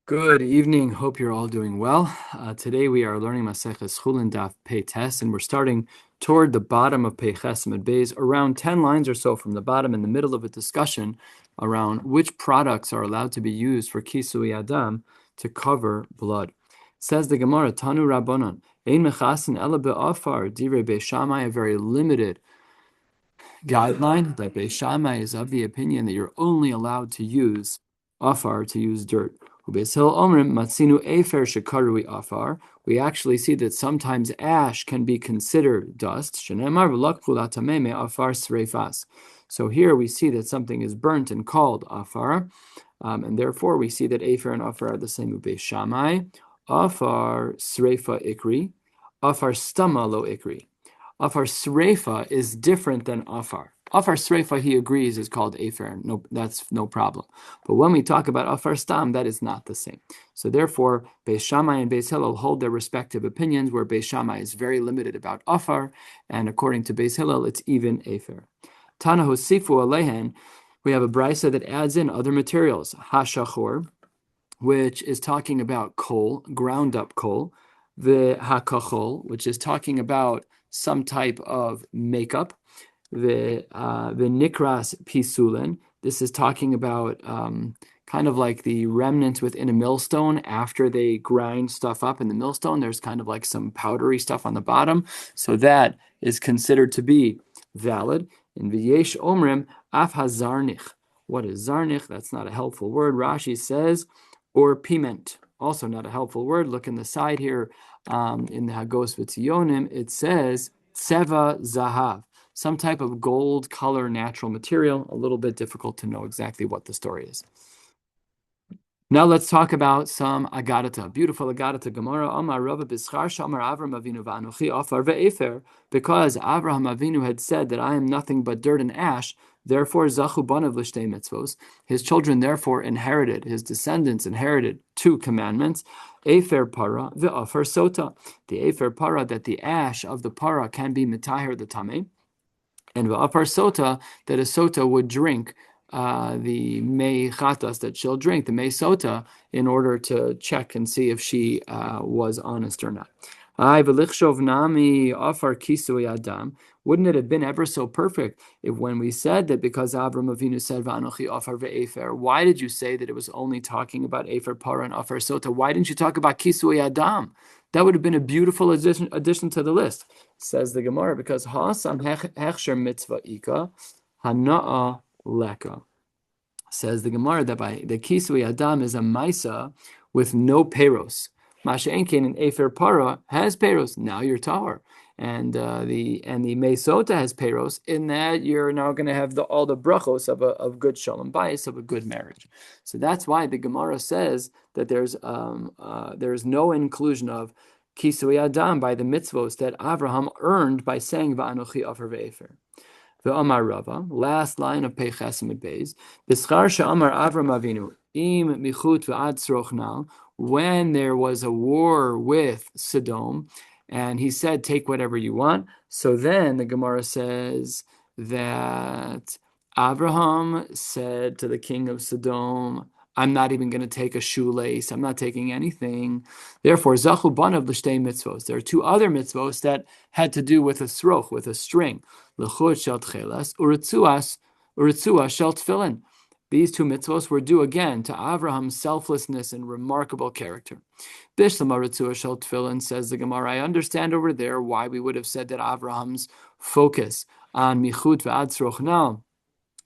Good evening. Hope you're all doing well. Today we are learning Maseches Chullin Daf Pei Tes, and we're starting toward the bottom of Pei Ches Amud Beis, around 10 lines or so from the bottom, in the middle of a discussion around which products are allowed to be used for Kisui Adam to cover blood. Says the Gemara, Tanu Rabbanon, Ein Mechasin Ela Be'afar, Divrei Beis Shammai, a very limited guideline that Beis Shammai is of the opinion that you're only allowed to use afar, to use dirt. We actually see that sometimes ash can be considered dust. So here we see that something is burnt and called afar, and therefore we see that afer and afar are the same. Beis Shammai, afar sreifa ikri, afar stama lo ikri. Afar sreifa is different than afar. Afar sreifa, he agrees, is called afer. No, that's no problem. But when we talk about afar stam, that is not the same. So therefore, Beis Shammai and Beis Hillel hold their respective opinions, where Beis Shammai is very limited about afar, and according to Beis Hillel, it's even afer. Tana hosifu alehen, we have a brisa that adds in other materials. Hashachor, which is talking about coal, ground up coal. The hakachol, which is talking about some type of makeup. The nikras pisulin. This is talking about kind of like the remnants within a millstone after they grind stuff up in the millstone. There's kind of like some powdery stuff on the bottom. So that is considered to be valid. In v'yesh omrim af hazarnich. What is zarnich? That's not a helpful word. Rashi says, or piment. Also not a helpful word. Look in the side here in the Hagos V'Tzionim. It says tseva zahav, some type of gold color natural material. A little bit difficult to know exactly what the story is. Now let's talk about some agadata. Beautiful agadata. Gemara Amar Rava B'schar Shamar Avram Avinu V'Anochi Afar Ve'efer. Because Avraham Avinu had said that I am nothing but dirt and ash, therefore zachu banav l'shtei mitzvos. His children therefore inherited, his descendants inherited 2 commandments. Efer para ve'afar sota. The efer para, that the ash of the para can be mitaher the tameh, and ve'afar sota, that a sota would drink the mei chatas, that she'll drink the mei sota in order to check and see if she was honest or not. Wouldn't it have been ever so perfect if, when we said that because Avram Avinu said V'anochi Afar ve'efer, why did you say that it was only talking about efer para and afar sota? Why didn't you talk about kisui adam? That would have been a beautiful addition to the list. Says the Gemara, because ha'asam hechsher mitzvah ika hana'a leka. Says the Gemara that by the kisui adam is a maisa with no peros. Masha Enkin and Efer Para has peros. Now you're tahor, and the Mesota has peros. In that you're now going to have all the brachos of good shalom bayis, of a good marriage. So that's why the Gemara says that there's no inclusion of kisui adam by the mitzvos that Avraham earned by saying Va'anochi Afar ve'efer. The Amar Rava, last line of Pei Ches Amud Beis, B'schar she'amar Avram Avinu im michut ve'ad tzrochnal, when there was a war with Sodom, and he said, take whatever you want. So then the Gemara says that Abraham said to the king of Sodom, I'm not even going to take a shoelace. I'm not taking anything. Therefore, zachu banav l'shtei mitzvos. There are 2 other mitzvos that had to do with a sroch, with a string. L'chut shel tchelas, u'ritzua shel tefillin. These 2 mitzvos were due again to Avraham's selflessness and remarkable character. Bishlama ritzua shel tefillin, says the Gemara. I understand over there why we would have said that Avraham's focus on michut ve'ad tzrochnal,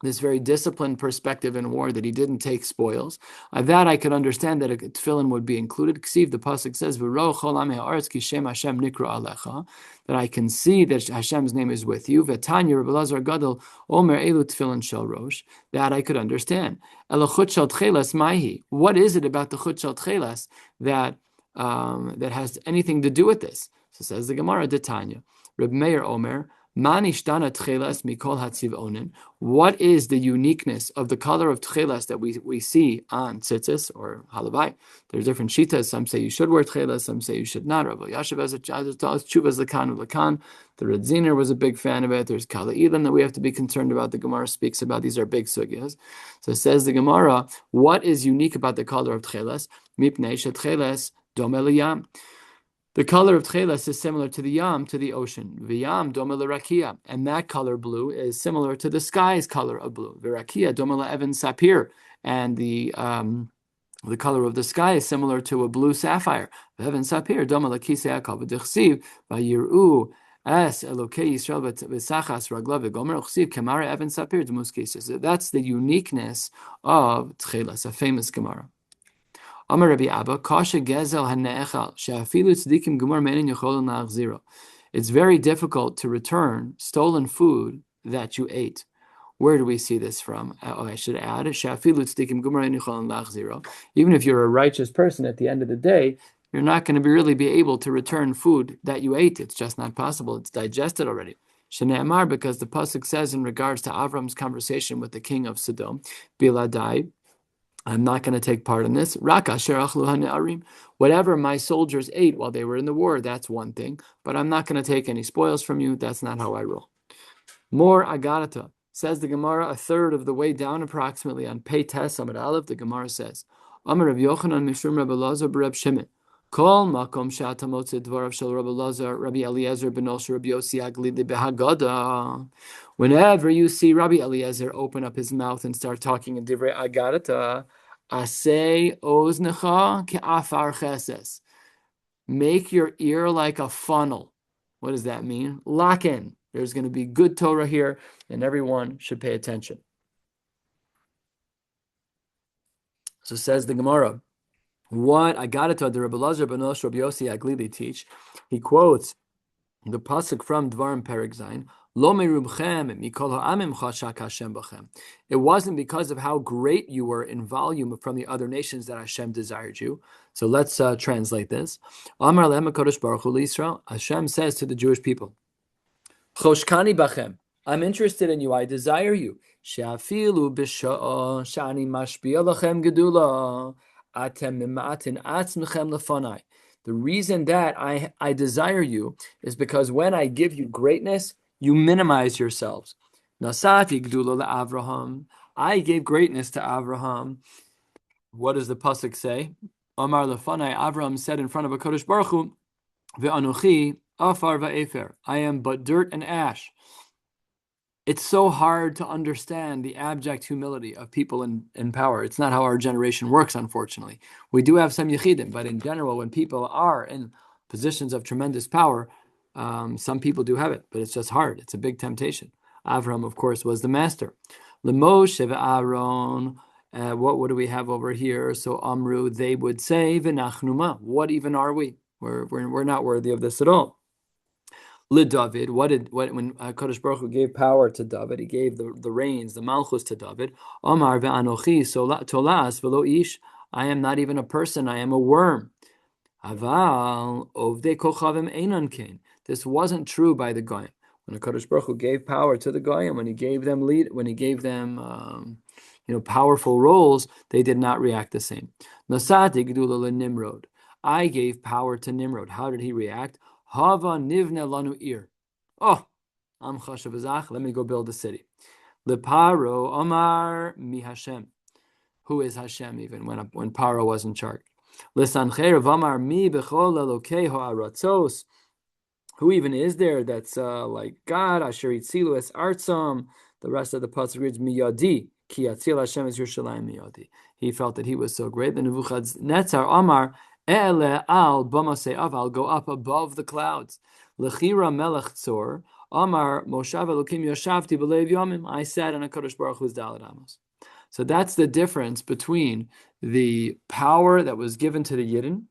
this very disciplined perspective in war, that he didn't take spoils. That I could understand that a tefillin would be included. Ksiv, the pasuk says, "V'ro chol amei haaretz ki shem Hashem nikra alecha," that I can see that Hashem's name is with you. V'tanya Rabbi Lazar Gadol omer elu tefillin shel rosh. That I could understand. Ela chut shel tchelas maihi. What is it about the chut shel tchelas that has anything to do with this? So says the Gemara, Detanya. Reb Meir Omer, Manishtana tchelas mikol hatziv'onin. What is the uniqueness of the color of tchelas that we see on tzitzis or halavai? There's different shitas. Some say you should wear tchelas, some say you should not. Rabbi Yashav has a chuvas lakan lakan. The Redziner was a big fan of it. There's Kala Elam that we have to be concerned about. The Gemara speaks about. These are big sugyas. So it says the Gemara, what is unique about the color of tchelas? Mipnei shetchelas dom eliyam. The color of tchelas is similar to the yam, to the ocean. V'yam dom rakia, and that color blue is similar to the sky's color of blue. V'rakia dom even sapir, and the color of the sky is similar to a blue sapphire. Even sapir dom kisei hakavod dechsiv vayiru as Elokei Yisrael v'sachas raglav v'gomer uchsiv kemara even sapir d'mus kisei. So that's the uniqueness of tchelas, a famous Gemara. Amar Rabbi Abba, Kasha Gezel HaNe'echal, She'afilu Tzdikim Gemar Menin Yecholin La'achziro. It's very difficult to return stolen food that you ate. Where do we see this from? I should add, She'afilu Tzdikim Gemar Menin Yecholin La'achziro. Even if you're a righteous person at the end of the day, you're not going to really be able to return food that you ate. It's just not possible. It's digested already. Shene'emar, because the pasuk says in regards to Avram's conversation with the king of Sodom, Biladai, I'm not going to take part in this. Whatever my soldiers ate while they were in the war, that's one thing. But I'm not going to take any spoils from you. That's not how I roll. More agarata. Says the Gemara, a third of the way down approximately on Pei Tes Amud Aleph, the Gemara says, Amar Rav Yochanan Mishum Rabbi Lazar B'Reb Shimon. Kol makom she'ata motze dvarav shel Rabbi Lazar, Rabbi Eliezer ben Osher, Rabbi Yossi Aglili behagada. Whenever you see Rabbi Eliezer open up his mouth and start talking in divrei agarata, asay oznecha ke'afar cheses. Make your ear like a funnel. What does that mean? Lock in. There's going to be good Torah here, and everyone should pay attention. So says the Gemara, what Agarata the Rabbi Lazar ben Osher Rabbi Yossi Aglili teach, he quotes the pasuk from Dvarim Perek Zayin, Lo merubchem mikol ha'amim chashak Hashem b'chem. It wasn't because of how great you were in volume from the other nations that Hashem desired you. So let's translate this. Amar lehem HaKadosh Baruch Hu Yisrael. Hashem says to the Jewish people, Choshkani b'chem. I'm interested in you. I desire you. She'afilu b'sha'ah sha'ani mashbi'a lachem gedula. The reason that I desire you is because when I give you greatness, you minimize yourselves. Nasati gdula le'Avraham. I gave greatness to Avraham. What does the pasuk say? Amar lefanai, Avraham said in front of HaKadosh Baruch Hu, ve'anochi afar va'efer. I am but dirt and ash. It's so hard to understand the abject humility of people in power. It's not how our generation works, unfortunately. We do have some yechidim, but in general, when people are in positions of tremendous power, some people do have it, but it's just hard. It's a big temptation. Avraham, of course, was the master. L'Moshe ve'Aaron. What do we have over here? So Amru, they would say, v'nachnu ma. What even are we? We're not worthy of this at all. LeDavid, when Kodesh Baruch Hu gave power to David, he gave the reins, the malchus to David. Omar ve'anochi tolas v'lo ish. I am not even a person, I am a worm. Aval ovdei kochavim einan kain. This wasn't true by the goyim. When Kodesh Baruch Hu gave power to the goyim, when he gave them powerful roles, they did not react the same. Nasati gedula leNimrod. I gave power to Nimrod. How did he react? Hava nivne lanu ir. Oh, am chashav azach. Let me go build a city. Leparo Omar mi Hashem. Who is Hashem? Even when Paro was in charge. Lesancher Omar mi bechol elokei ha'aratzos. Who even is there that's like God? Asher itzilu es artzam. The rest of the pasuk reads miyadi ki yatzil Hashem es Yerushalayim miyadi. He felt that he was so great. The Nebuchadnezzar Omar. Ele al b'masei aval, go up above the clouds. Lechira melech tzor, Amar Moshav Elokim Yoshavti b'leiv yomim. I sat on a Kodesh Baruch Hu's Daled Amos. So that's the difference between the power that was given to the Yidden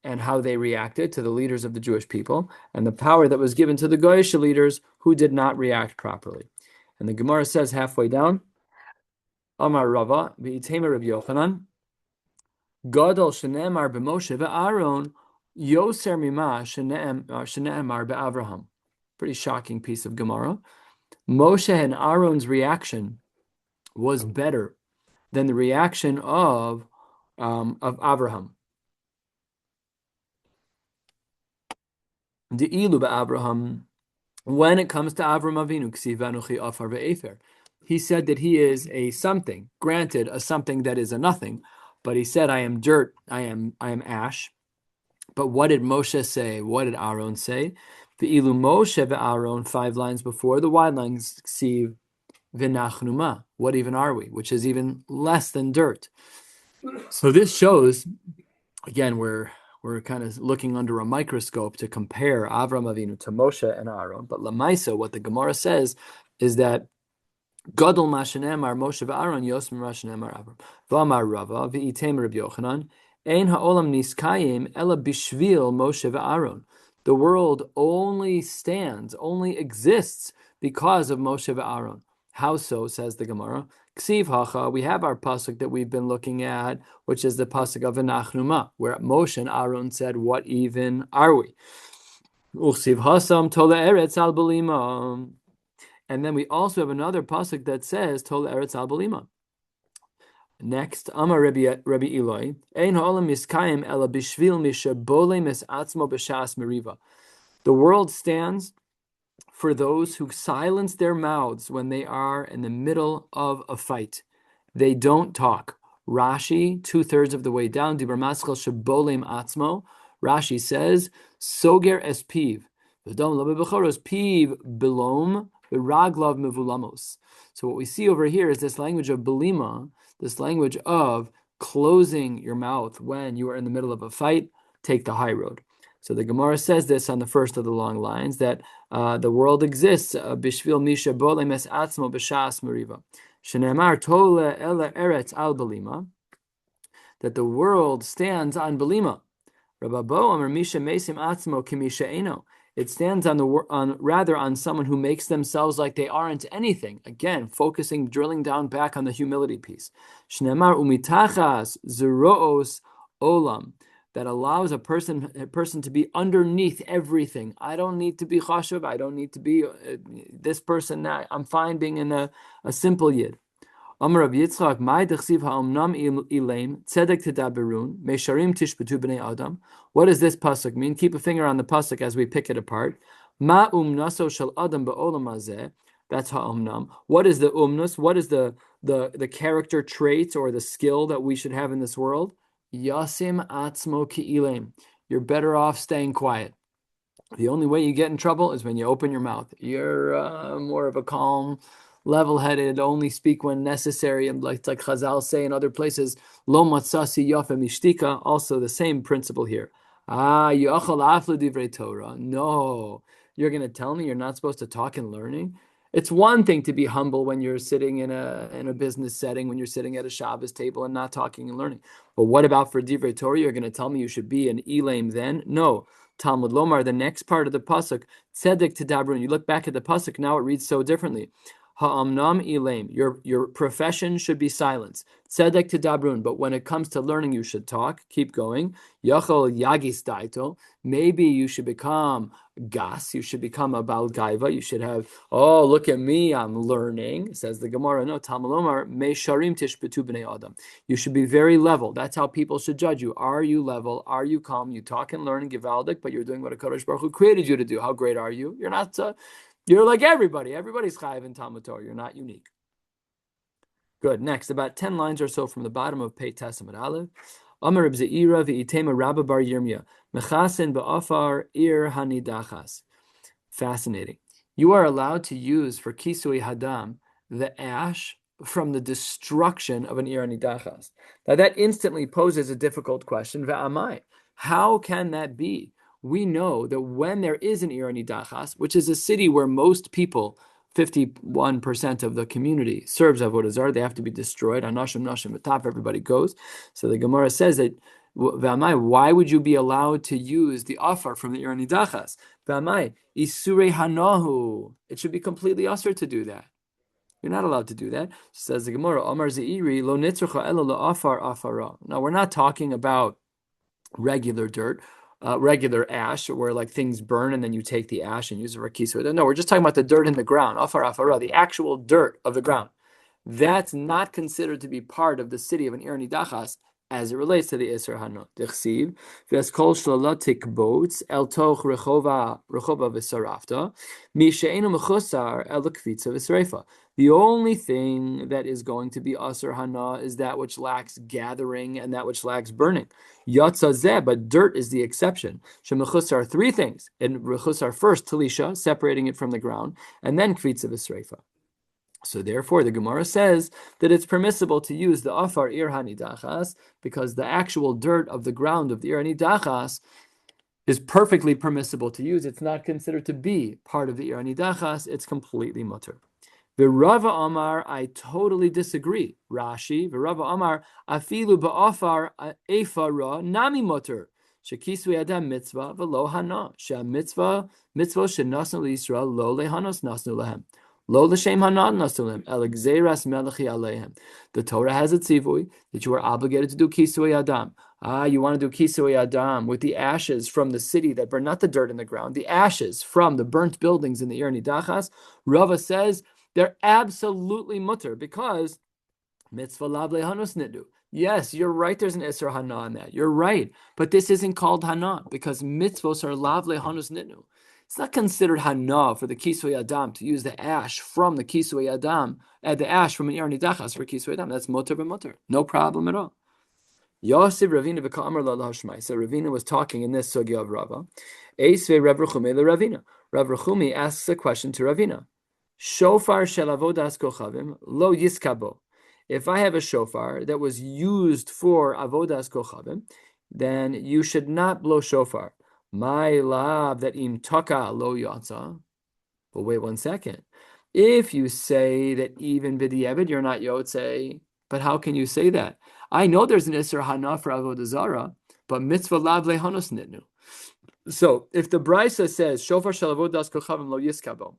and how they reacted to the leaders of the Jewish people, and the power that was given to the Goyish leaders who did not react properly. And the Gemara says halfway down, Amar Rava v'itema Rabbi Yochanan. Gadol shene'emar b'Moshe ve'Aaron yoser mima shene'emar be'Avraham. Pretty shocking piece of Gemara. Moshe and Aaron's reaction was better than the reaction of Abraham. The ilu Abraham, when it comes to Avram Avinu, Ksiv Anuchi Afar ve'efer, he said that he is a something. Granted, a something that is a nothing, but he said, "I am dirt. I am ash." But what did Moshe say? What did Aaron say? The ilu Moshe ve'Aaron, 5 lines before the wide lines, Ksiv v'nachnuma. What even are we? Which is even less than dirt. So this shows, again, we're kind of looking under a microscope to compare Avram Avinu to Moshe and Aaron. But Lamaisa, what the Gemara says is that Gadol Mashanemar Moshe v'Aaron Yosem Mashanemar Avram v'Amar Rava v'item Rabbi Yochanan Ein ha'olam niskayim ela bishvil Moshe v'Aaron. The world only stands, only exists because of Moshe v'Aaron. How so, says the Gemara? Ksiv hacha, we have our pasuk that we've been looking at, which is the pasuk of V'nachnuma, where Moshe and Aaron said, "What even are we?" Uksiv hasam tola eretz al balima. And then we also have another pasuk that says tola eretz al balima. Next, Amar Rabbi Eloi, Ein ha'olam miskayim ela bishvil mishabole misatzmo b'shas meriva. The world stands for those who silence their mouths when they are in the middle of a fight. They don't talk. Rashi, 2/3 of the way down, Dibur Maschel Shabolem Atzmo. Rashi says, Soger es piv. V'dom lo bebechoros piv belom v'raglav mevulamos. So what we see over here is this language of belima, this language of closing your mouth when you are in the middle of a fight. Take the high road. So the Gemara says this on the first of the long lines, that the world exists, bishvil misha bolem es atzmo b'shas meriva. Shenemar tole ele eretz al belima, that the world stands on belima. Rababo amar misha mesim atzmo kimisha eno. It stands on someone who makes themselves like they aren't anything. Again, drilling down back on the humility piece. Shnemar umitachas zeroos olam. That allows a person to be underneath everything. I don't need to be chashuv. I don't need to be this person. I'm fine being in a simple yid. Amar Rav Yitzchak, Mai dechsiv ha'omnam ilaim tzedek tedaberun meisharim tishbetu b'nei adam. What does this pasuk mean? Keep a finger on the pasuk as we pick it apart. Ma umnaso shel adam ba'olam hazeh. That's ha'omnam. What is the umnus? What is the character traits or the skill that we should have in this world? Yasim atzmo ki'ilim. You're better off staying quiet. The only way you get in trouble is when you open your mouth. You're more of a calm, level-headed, only speak when necessary. And like Chazal say in other places, lo matzasi yafem ishtika. Also the same principle here. Yachal aflu divrei Torah. No, you're going to tell me you're not supposed to talk and learning? It's one thing to be humble when you're sitting in a business setting, when you're sitting at a Shabbos table and not talking and learning. But what about for Divrei Torah? You're going to tell me you should be an Elaim then? No. Talmud Lomar, the next part of the pasuk, Tzedek Tedabrun. You look back at the pasuk, now it reads so differently. Ha'amnam Elaim. Your profession should be silence. Tzedek Tedabrun. But when it comes to learning, you should talk. Keep going. Yachol Yagis Daito. Maybe you should become gas. You should become a Baal Gaiva. You should have, oh, look at me, I'm learning. Says the Gemara. No, Talmud Lomar, Meisharim Tishbetu B'nei Adam. You should be very level. That's how people should judge you. Are you level? Are you calm? You talk and learn, Givaldik, but you're doing what a Kadosh Baruch Hu created you to do. How great are you? You're not, you're like everybody. Everybody's chayiv in Talmud Torah. You're not unique. Good. Next, about 10 lines or so from the bottom of Pei Testament Aleph. Amar Reb Zeira v'itema Rabba bar Yirmiyah mechasen ba'afar ir hanidachas. Fascinating. You are allowed to use for kisui hadam the ash from the destruction of an ir hanidachas. Now that instantly poses a difficult question. Va'amai. How can that be? We know that when there is an ir hanidachas, which is a city where most people, 51% of the community serves Avodah Zarah, they have to be destroyed. Anashim, Nashim, the top, everybody goes. So the Gemara says that, V'amai, why would you be allowed to use the afar from the Ir Nidachas? V'amai, Isurei Hanahu. It should be completely usher to do that. You're not allowed to do that. Says the Gemara, Amar Zeiri, Lo nitzrucha ela lo afar afara. Now, we're not talking about regular dirt. regular ash, where like things burn and then you take the ash and use it for kisui. No, we're just talking about the dirt in the ground, afar afara, the actual dirt of the ground. That's not considered to be part of the city of an Ir Nidachas as it relates to the Isser Hana. Dechsiv, v'eskol shlala tikbots el toch rechova v'sarafta, mi she'enu mechusar el kvitza v'sreifa. The only thing that is going to be Asr Hana is that which lacks gathering and that which lacks burning. Yatzazeh, but dirt is the exception. Shemechusar, three things. And rechusar first, talisha, separating it from the ground, and then kvitza v'sreifa. So therefore, the Gemara says that it's permissible to use the afar ir hanidachas because the actual dirt of the ground of the ir hanidachas is perfectly permissible to use. It's not considered to be part of the ir hanidachas. It's completely mutter. V'Rava Amar, I totally disagree. Rashi, V'Rava Amar, afilu ba'afar efara nami mutter. Shekisui adam mitzvah v'lo hana. Shea mitzvah shenasnu l'Yisrael lo lehanos nasnu lehem. Lo l'shem hanan nasulim el gzeiras melechi alehem. The Torah has a tzivui that you are obligated to do kisui adam. You want to do kisui adam with the ashes from the city that burn, not the dirt in the ground, the ashes from the burnt buildings in the Ir Nidachas. Rava says they're absolutely mutter because mitzvah lav lehanus nidu. Yes, you're right. There's an Isser Hana on that. You're right. But this isn't called Hana because mitzvos are lav lehanus nidu. It's not considered Hana for the Kisui Adam to use the ash from the Kisui Adam, the ash from an Ir Nidachas for Kisui Adam. That's mutter b'mutter. No problem at all. Yosef Ravina v'ka'amar la lahashmai. So Ravina was talking in this sugya of Rava. Eisvei Rav Rechumi le Ravina. Rav Rechumi asks a question to Ravina. Shofar shel avodas kochavim lo yiskabo. If I have a shofar that was used for avodas kochavim, then you should not blow shofar. My love that im taka lo yatsa. But wait 1 second. If you say that even b'di'evid you're not yotze, but how can you say that? I know there's an Isser Hana for avodah zara, but mitzvah lav lehanos nitnu. So if the Brisa says shofar shel avodas kochavim lo yiskabo,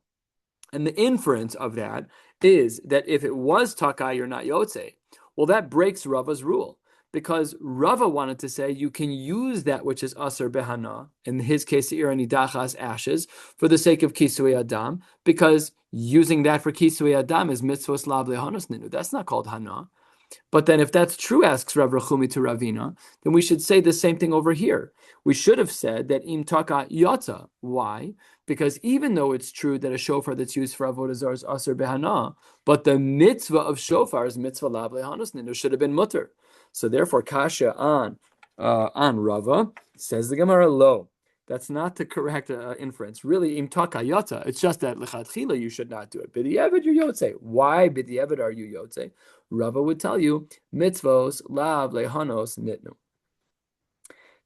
and the inference of that is that if it was taka, you're not yotze. Well, that breaks Rava's rule. Because Rava wanted to say you can use that which is Asr Behana, in his case, Ir Nidachas ashes, for the sake of Kisui Adam, because using that for Kisui Adam is Mitzvos Lav Lehanos Ninu. That's not called Hana. But then if that's true, asks Rav Rechumi to Ravina, then we should say the same thing over here. We should have said that Im Taka Yata. Why? Because even though it's true that a shofar that's used for Avodah Zarah is Asr Behana, but the mitzvah of shofar is Mitzvah Lav Lehanos Ninu should have been mutter. So therefore, kasha on Rava, says the Gemara, lo. That's not the correct inference. Really, im takayata. It's just that lechatchila you should not do it. B'di'evid you're yotze. Why b'di'evid are you yotze? Rava would tell you mitzvos lav lehanos nitnu.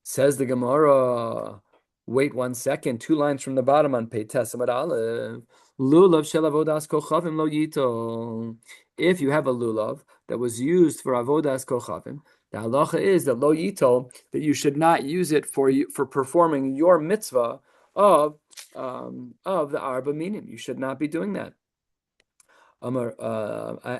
Says the Gemara. Wait 1 second. 2 lines from the bottom on Peites Amud Aleph. Lulav shel avodas kochavim lo yito. If you have a lulav that was used for avodas kochavim, the halacha is that lo yito, that you should not use it for performing your mitzvah of the arba minim. You should not be doing that. Sorry, I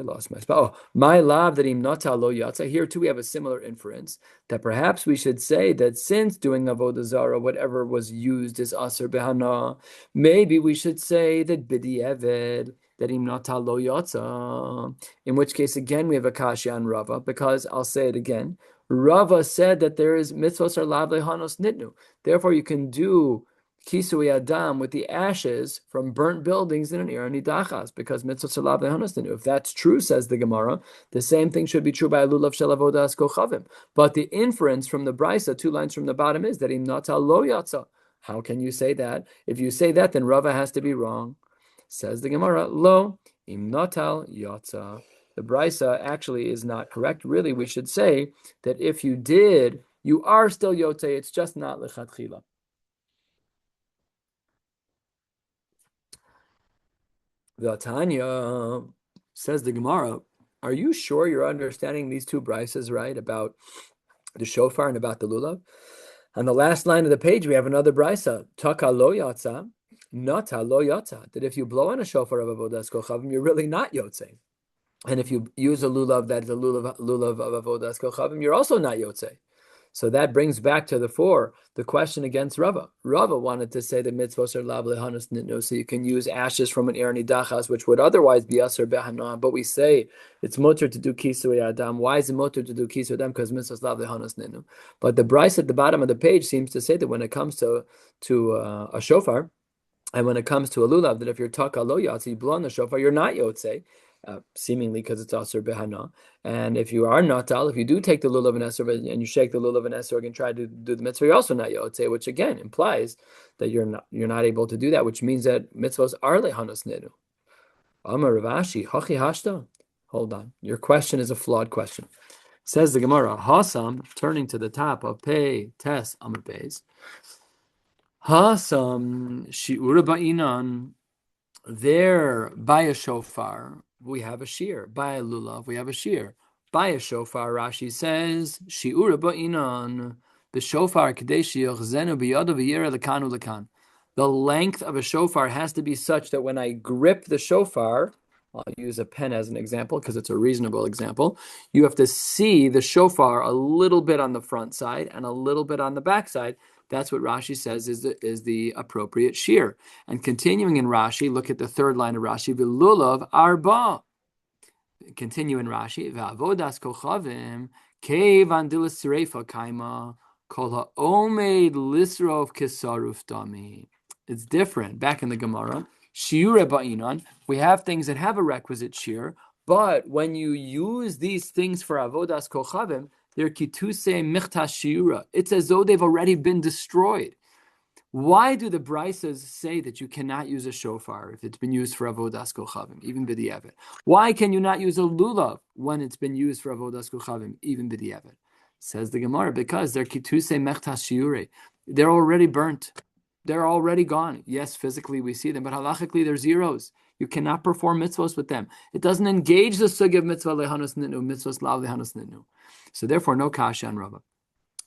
lost my spot. Oh, my love that im nata lo yatsa. Here too, we have a similar inference that perhaps we should say that since doing avodah zara, whatever was used is aser behana, maybe we should say that b'di'evid that im nata lo yatsa. In which case, again, we have a kasha on Rava because I'll say it again. Rava said that there is mitzvos are lav lehanos nitnu. Therefore, you can do Kisui Adam with the ashes from burnt buildings in an Ir Nidachas, because mitzvot salav lehanostinu. If that's true, says the Gemara, the same thing should be true by a lulav shel avodas kochavim. But the inference from the Brisa, 2 lines from the bottom, is that im nata lo yatsa. How can you say that? If you say that, then Rava has to be wrong. Says the Gemara, lo im natal yatsa. The Brisa actually is not correct. Really, we should say that if you did, you are still yote. It's just not lechatchila. The Tanya, says the Gemara, are you sure you're understanding these 2 brises right about the shofar and about the lulav? On the last line of the page, we have another brisa, taka lo yatsa, nata lo yatsa, that if you blow on a shofar of avodas kochavim, you're really not yotze. And if you use a lulav that is a lulav of avodas kochavim, you're also not yotze. So that brings back to the question against Rava. Rava wanted to say that mitzvos are lav lehanas nitnu, so you can use ashes from an er nidachas, which would otherwise be aser behana. But we say it's mutter to do kisui adam. Why is it mutter to do kisui adam? Because mitzvos lav lehanas nitnu. But the Bryce at the bottom of the page seems to say that when it comes to a shofar, and when it comes to a lulav, that if you're taka lo yatsi, you blow on the shofar, you're not yotze, seemingly because it's aser behana. And if you are natal, if you do take the lulav and esrog and you shake the lulav and esrog and try to do the mitzvah, you're also not yotze, which again implies that you're not able to do that, which means that mitzvahs are lehanos nedu. Amar Ravashi, hachi hashta. Hold on, your question is a flawed question. Says the Gemara, Hasam, turning to the top of Pei Tes Amar Beis. Hasam shiur ba'inan. There by a shofar we have a shiur. By a lulav we have a shiur. By a shofar, Rashi says shiur ba'inan. The shofar kadesh yochzenu biyado v'yera lekanu lekan. The length of a shofar has to be such that when I grip the shofar, I'll use a pen as an example because it's a reasonable example. You have to see the shofar a little bit on the front side and a little bit on the back side. That's what Rashi says is the appropriate shiur. And continuing in Rashi, look at the third line of Rashi, v'lulav arba. Continue in Rashi, v'avodas kochavim kevan dilas serefa kaima kol ha'omed lisrov kesaruf dami. It's different. Back in the Gemara, shiur ba'inan, we have things that have a requisite shiur, but when you use these things for avodas kochavim, they're kituse michtas shiura. It's as though they've already been destroyed. Why do the Brisas say that you cannot use a shofar if it's been used for avodas kochavim, even b'di'evet? Why can you not use a lulav when it's been used for avodas kochavim, even b'di'evet? Says the Gemara, because they're kituse michtas shiure. They're already burnt. They're already gone. Yes, physically we see them, but halachically they're zeros. You cannot perform mitzvos with them. It doesn't engage the sugi of mitzvah lehanus nitnu, mitzvos lav lehanus nitnu. So therefore, no kasha on Rava.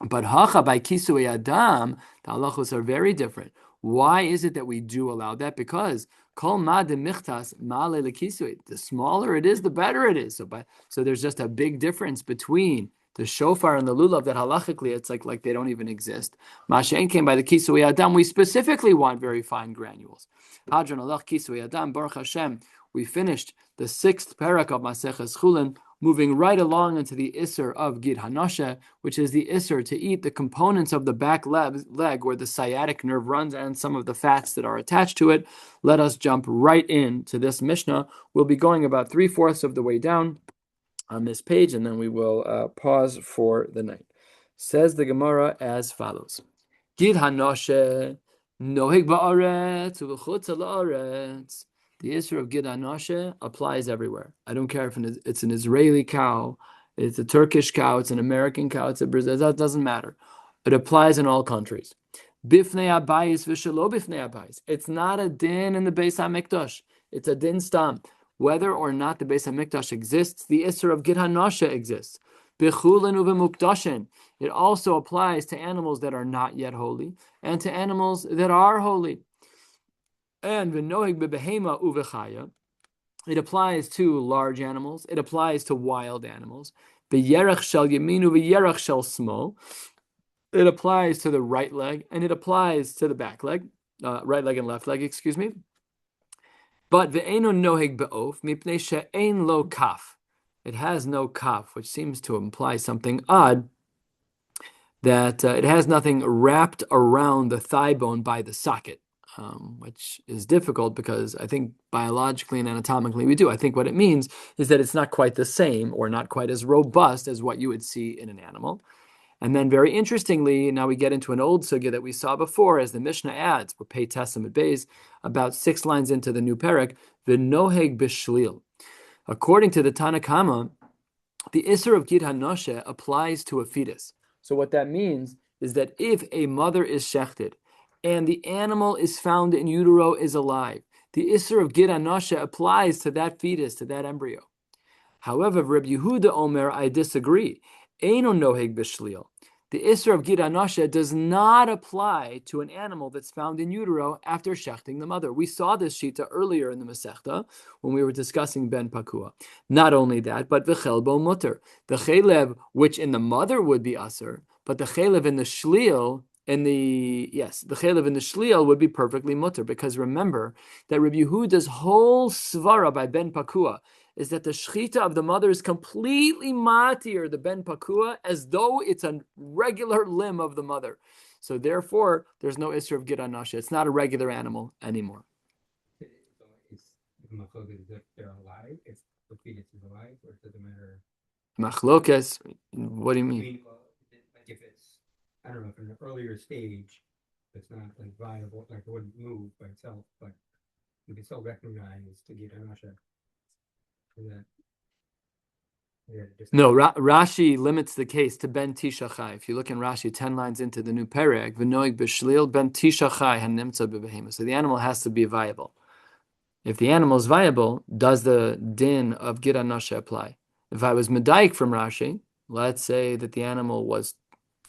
But hacha by kisui adam, the halachos are very different. Why is it that we do allow that? Because kol ma de michtas male lekisui. The smaller it is, the better it is. So there's just a big difference between the shofar and the lulav that halachically it's like they don't even exist. Mashen came by the kisui adam. We specifically want very fine granules. Hadron alach kisui adam. Baruch Hashem. We finished the 6th parak of Maseches Chullin, moving right along into the isser of Gid Hanashe, which is the isser to eat the components of the back leg where the sciatic nerve runs and some of the fats that are attached to it. Let us jump right into this Mishnah. We'll be going about 3/4 of the way down on this page, and then we will pause for the night. Says the Gemara as follows. Gid Hanashe, nohig ba'aretz, u'v'chutz la'aretz. The issue of Gid Hanashe applies everywhere. I don't care if it's an Israeli cow, it's a Turkish cow, it's an American cow, it's a Brazil, that doesn't matter. It applies in all countries. Bifnei abayis v'shelo bifnei abayis. It's not a din in the Beis HaMikdash. It's a din stam. Whether or not the Beis HaMikdash exists, the issue of Gid Hanashe exists. B'chulin uv'mukdashin. It also applies to animals that are not yet holy and to animals that are holy. And v'nohig b'behema uv'chaya, it applies to large animals. It applies to wild animals. V'yerach shel yaminu v'yerach shel smol. It applies to the right leg and it applies to the back leg, right leg and left leg. Excuse me. But v'eino nohig be'of mipnei she'ein lo kaf. It has no kaf, which seems to imply something odd. That it has nothing wrapped around the thigh bone by the socket. Which is difficult because I think biologically and anatomically we do. I think what it means is that it's not quite the same or not quite as robust as what you would see in an animal. And then very interestingly, now we get into an old sugya that we saw before as the Mishnah adds, we're Pei Tesam at Beis, about 6 lines into the new parak, v'noheg b'shlil. According to the Tanakama, the Isser of Gid Hanashe applies to a fetus. So what that means is that if a mother is shechted, and the animal is found in utero is alive, the Isser of Gid Hanashe applies to that fetus, to that embryo. However, Rabbi Yehuda Omer, I disagree. Eino noheg b'shlil. the Isser of Gid Anasha does not apply to an animal that's found in utero after shechting the mother. We saw this Shita earlier in the Masechta when we were discussing Ben Pakua. Not only that, but V'chelbo Mutter. The Chelev, which in the mother would be Aser, but the Chelev in the Shliel, the Chelev in the Shliel would be perfectly Mutter, because remember that Rabbi Yehuda's whole Svara by Ben Pakua is that the shechita of the mother is completely matir, the ben pakua, as though it's a regular limb of the mother. So therefore, there's no issue of gid anasha. It's not a regular animal anymore. It's if they're alive, if the fetus is alive, or it doesn't matter. Machlokas, what do you mean? Like if it's, I don't know, if in an earlier stage, it's not like viable, like it wouldn't move by itself, but you can still recognize the gid anasha. No, Rashi limits the case to ben tishachai. If you look in Rashi 10 lines into the new perek, v'noig b'shlil ben tishachai hanimtza b'behemoth. So the animal has to be viable. If the animal is viable, does the din of gid anasha apply? If I was medaik from Rashi, let's say that the animal was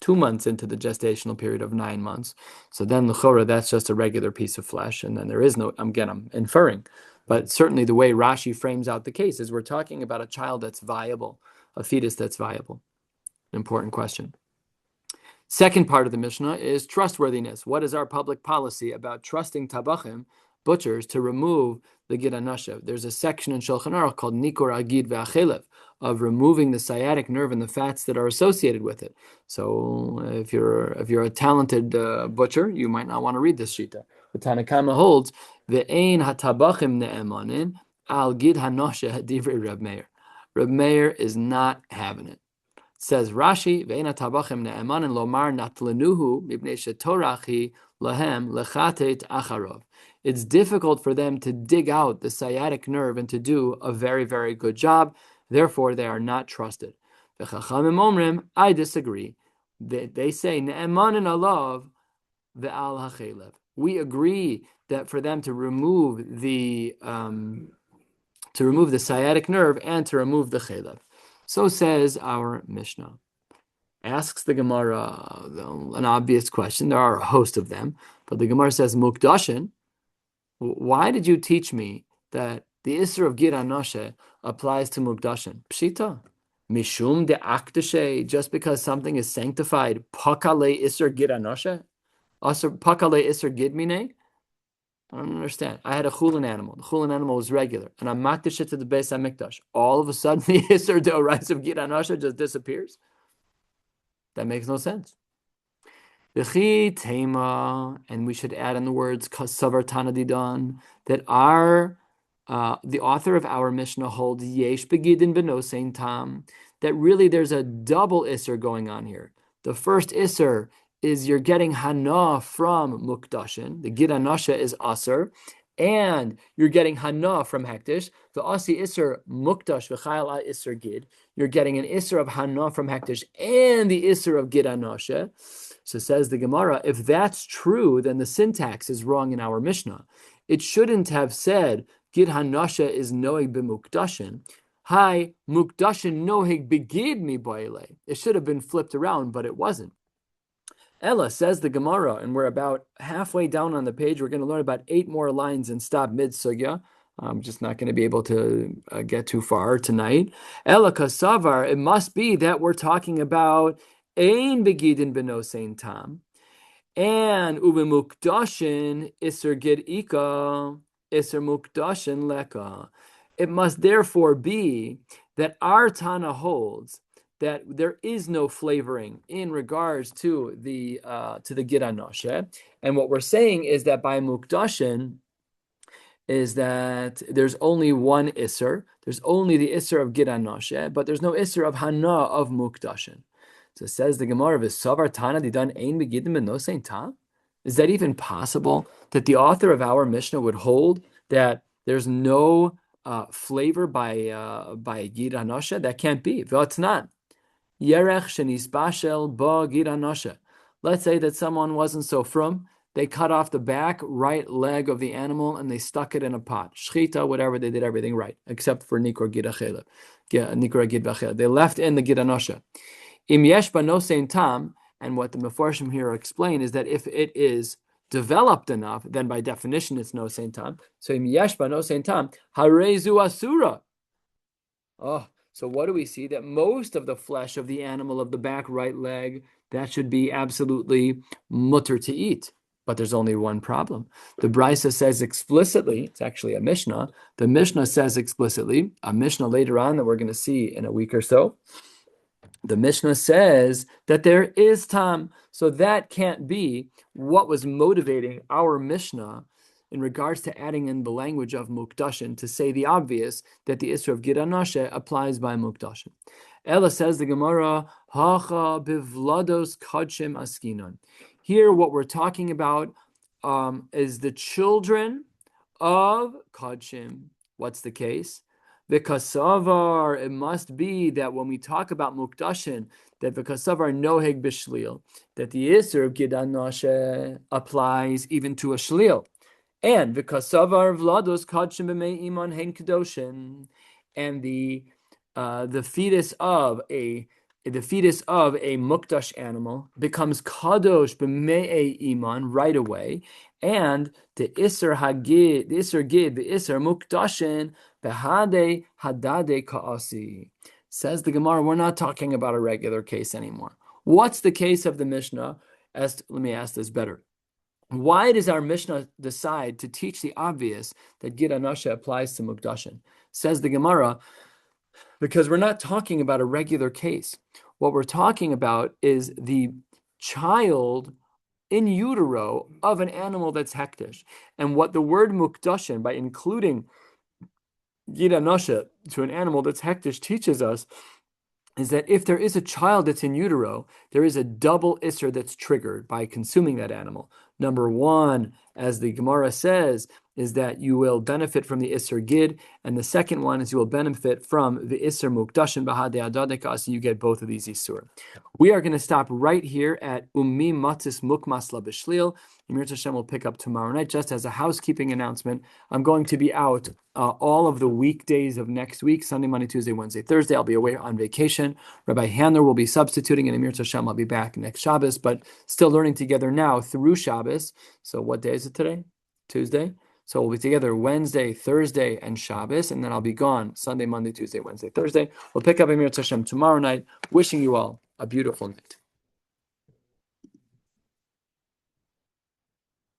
2 months into the gestational period of 9 months, so then l'chora, that's just a regular piece of flesh, and then there is no, I'm inferring. But certainly the way Rashi frames out the case is we're talking about a child that's viable, a fetus that's viable. An important question. Second part of the Mishnah is trustworthiness. What is our public policy about trusting tabachim, butchers, to remove the gid anasha? There's a section in Shulchan Aruch called Nikor Agid Ve'achelev, of removing the sciatic nerve and the fats that are associated with it. So if you're a talented butcher, you might not want to read this shita. The Tanakama holds ve'ein hatabachim ne'emanin al gid hanasha hadivrei Reb Meir. Reb Meir is not having it. Says Rashi, ve'ein hatabachim ne'emanin lomar natlenuhu mibnei shetorachi lahem lechatet acharov. It's difficult for them to dig out the sciatic nerve and to do a very, very good job. Therefore, they are not trusted. The Chachamim Omrim, I disagree. They say, Ne'emanin alav ve'al hachelev. We agree that for them to remove the sciatic nerve and to remove the chelev. So says our Mishnah. Asks the Gemara an obvious question. There are a host of them, but the Gemara says, Mukdashin, why did you teach me that the Isser of Gid Anashe applies to Mukdashin? Pshita. Mishum de Akdashe, just because something is sanctified, Pakale Isser Gid Anashe? Pakale Isser Gid Mine? I don't understand. I had a Chullin animal. The Chullin animal was regular, and I'm makdish it to the Beis HaMikdash. All of a sudden, the Isser de Orais of Gid Anashe just disappears? That makes no sense. V'chi tema, and we should add in the words kasavar tanadidan, that the author of our Mishnah holds yesh begidin benosein tam, that really there's a double isser going on here. The first isser is you're getting hana from mukdashin. The gid anasha is aser, and you're getting hana from hektish. The asi isser mukdash v'chayal isser gid. You're getting an isser of hana from hektish and the isser of gid anasha. So says the Gemara, if that's true, then the syntax is wrong in our Mishnah. It shouldn't have said, Gid Hanasha is noeg b'mukdashin. Hi, mukdashin noeg begid mi boile. It should have been flipped around, but it wasn't. Ella, says the Gemara, and we're about halfway down on the page. We're going to learn about 8 more lines and stop mid-sugya. I'm just not going to be able to get too far tonight. Ella kasavar, it must be that we're talking about ein begidin benosein tam, and ubemukdashin iser gid ika, iser mukdashin leka. It must therefore be that our Tana holds that there is no flavoring in regards to the gid anoshe, and what we're saying is that by mukdashin is that there's only one isser. There's only the isser of gid anoshe, but there's no isser of hana of mukdashin. So says the Gemara, "V'savar Tana didan ein begidim and no saint tam." Is that even possible that the author of our Mishnah would hold that there's no flavor by gid anosha? That can't be. V'atnan yerech shenisbashel ba gid anosha. Let's say that someone wasn't so frum. They cut off the back right leg of the animal and they stuck it in a pot. Shchita, whatever, they did everything right, except for nikor gid achela. Nikor gid v'achela. They left in the gid anosha. Im yesh ba no sein tam, And what the Mefarshim here explain is that if it is developed enough, then by definition it's no sein tam. So im yeshba no sein tam, harezu asura. Oh, so what do we see? That most of the flesh of the animal of the back right leg, that should be absolutely mutter to eat. But there's only one problem. The Brisa says explicitly, it's actually a Mishnah, the Mishnah says explicitly, a Mishnah later on that we're going to see in a week or so, the Mishnah says that there is tam. So that can't be what was motivating our Mishnah in regards to adding in the language of Mukdashin to say the obvious that the Isra of Giranashe applies by Mukdashin. Ella says the Gemara, Hacha bivlados kadshim askinon. Here, what we're talking about is the children of kadshim. What's the case? V'kasavar, it must be that when we talk about Mukdashin, that v'kasavar noheg b'shlil, that the Isra of Giranashe applies even to a shlil. And v'kasavar vlados kadshim b'mei iman hen kedoshin, and the fetus of a mukdash animal becomes kadosh b'mei iman right away, and the iser hagid, the iser gid, the iser mukdashin behade hadade kaasi. Says the Gemara, we're not talking about a regular case anymore. What's the case of the Mishnah? Let me ask this better. Why does our Mishnah decide to teach the obvious that Gid Anasha applies to Mukdashin? Says the Gemara, because we're not talking about a regular case. What we're talking about is the child in utero of an animal that's hektish. And what the word Mukdashin, by including Gid Anasha to an animal that's hektish, teaches us is that if there is a child that's in utero, there is a double isser that's triggered by consuming that animal. Number one, as the Gemara says, is that you will benefit from the isser gid, and the second one is you will benefit from the isser mukdashin bahade adadeka, so you get both of these isur. We are going to stop right here at ummi matzis mukmas la b'shlil. Emir Hashem will pick up tomorrow night. Just as a housekeeping announcement, I'm going to be out all of the weekdays of next week, Sunday, Monday, Tuesday, Wednesday, Thursday. I'll be away on vacation. Rabbi Handler will be substituting, and Emir Hashem will be back next Shabbos, but still learning together now through Shabbos. So what day is it today? Tuesday? So we'll be together Wednesday, Thursday, and Shabbos, and then I'll be gone Sunday, Monday, Tuesday, Wednesday, Thursday. We'll pick up Emir Hashem tomorrow night. Wishing you all a beautiful night.